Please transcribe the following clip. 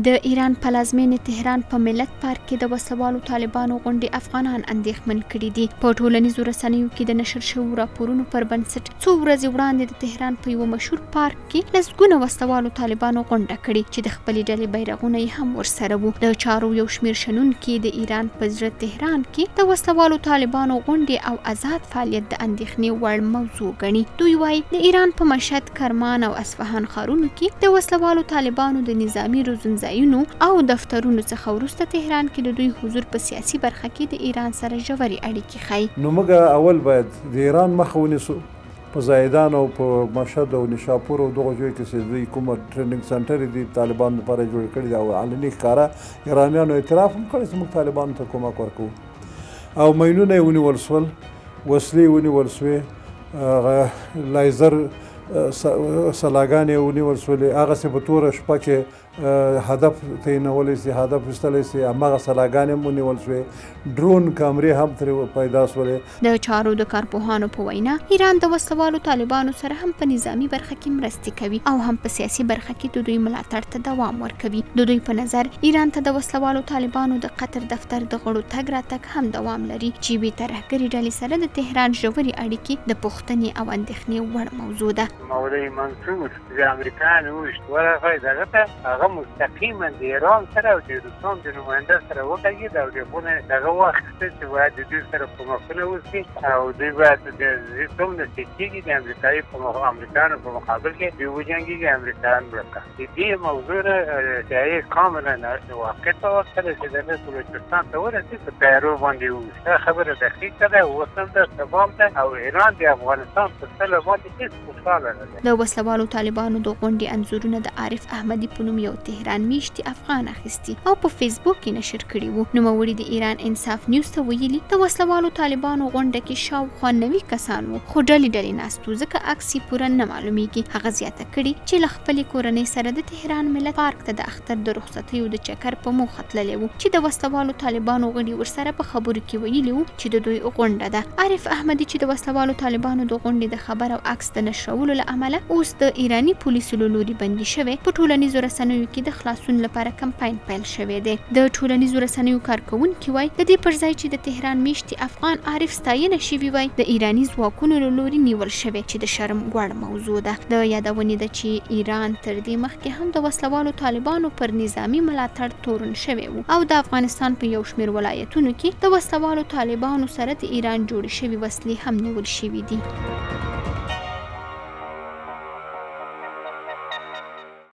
د ایران پلازمینې تهران په ملت پارک کې د وسلوالو طالبانو غونډې افغانان اندېښمن کړي دي. په ټولنیزو رسنیو کې د نشر شویو راپورونو پر بنسټ څو ورځې وړاندې د تهران په یوه مشهور پارک کې لسګونه وسلوالو طالبانو غونډه کړې چې د خپلې ډلې بیرغونه یې هم ورسره وو. د چارو یو شمېر شنونکي د ایران په زړه تهران کې د وسلوالو طالبانو غونډې او آزاد فعالیت د اندېښنې وړ موضوع ګڼي. دوی وایي د ایران په مشهد، کرمان او اصفهان ښارونو کې د وسلوالو طالبانو د نظامي روزنځایونو او دفترونو څخه وروسته تهران کې د دوی حضور په سیاسي برخه کې د ایران سره ژورې اړیکې ښیي. نو موږ اول باید د ایران مخه ونیسو په زاهدان او په مشهد او نشاپور او دغه ځای کې چې دوی کومه ټریننګ سنټر دي طالبانو لپاره جوړ کړي دي او علني ښکاره ایرانیانو اعتراف هم کړی چې موږ طالبانو ته کومک ورکوو او ماینونه یې ونیول سول، وسلې ونیول سوې، لایزر سلاګانې ونیول سولې. هغسې په توره شپه کې هدف تعینولی سي، هدف ایستلی سي، هماغه سلاګانې هم ونیول سوې، ډرون کامرې هم ترې پیدا سولې. د چارو د کارپوهانو په وینا ایران د وسلوالو طالبانو سره هم په نظامي برخه کې مرستې کوي او هم په سیاسي برخه کې د دوی ملاتړ ته دوام ورکوي. د دوی په نظر ایران ته د وسلوالو طالبانو د قطر دفتر د غړو تګ راتګ هم دوام لري چې یوې ترهګرې ډلې سره د تهران ژورې اړیکې د پوښتنې او اندېښنې وړ موضوع ده. مولوي منصور د امریکایانو وویشت ورغی دغه ته هغه مستقیما د ایران سره او د روسان د نماینده سره وغږېد او د خونه دغه واخیسته چې باید د دوی سره کومکونه وکړي او دوی باید څومره چې کېږي د امریکایانو په مقابل کې دوی وجنګېږي، امریکایان مړه کړه. د دې موضوع نه سیاسي کاملا واقع ته وکړله چې دغه بلوچستان ته ورسېد په طیارو باندې وویشت. دا خبره دقیقه ده، اوس هم ده، تمام ده او ایران د افغانستان په سله باندې هېڅ خوشحاله نه ده. د وسلوالو طالبانو د غونډې انځورونه د عارف احمدي په نوم یو تهران میشتي افغان اخیستي او په فیسبوک کې نشر کړي وو. نوموړي د ایران انصاف نیوز ته ویلي د وسلوالو طالبانو غونډه کې شاوخوا 90 کسان وو خو ډلې ناست وو ځکه عکس یې پوره نه معلومیږي. هغه زیاته کړي چې له خپلې کورنۍ سره د تهران ملت پارک ته د اختر د رخصتیو د چکر په موخه تللی وو چې د وسلوالو طالبانو غړي ورسره په خبرو کې ویلي وو چې د دوی غونډه ده. عارف احمدي چې د وسلوالو طالبانو د غونډې د خبر او عکس د نشرولو له امله اوس د ایرانی پولیسو له لوري بندي شوی، په ټولنیزو رسنیو کې د خلاصون لپاره کمپاین پیل شوی دی. د ټولنیزو رسنیو کارکونکي وایي د دې پر ځای چې د تهران میشتي افغان عارف ستاینه شوي وای د ایرانی ځواکونو له لوري نیول شوی چې د شرم وړ موضوع ده. د یادونې ده چې ایران تر دې مخکې هم د وسلوالو طالبانو پر نظامي ملاتړ تورن شوی و او د افغانستان په یو شمېر ولایتونو کې د وسلوالو طالبانو سره د ایران جوړې شوي وسلې هم نیول شوي دي.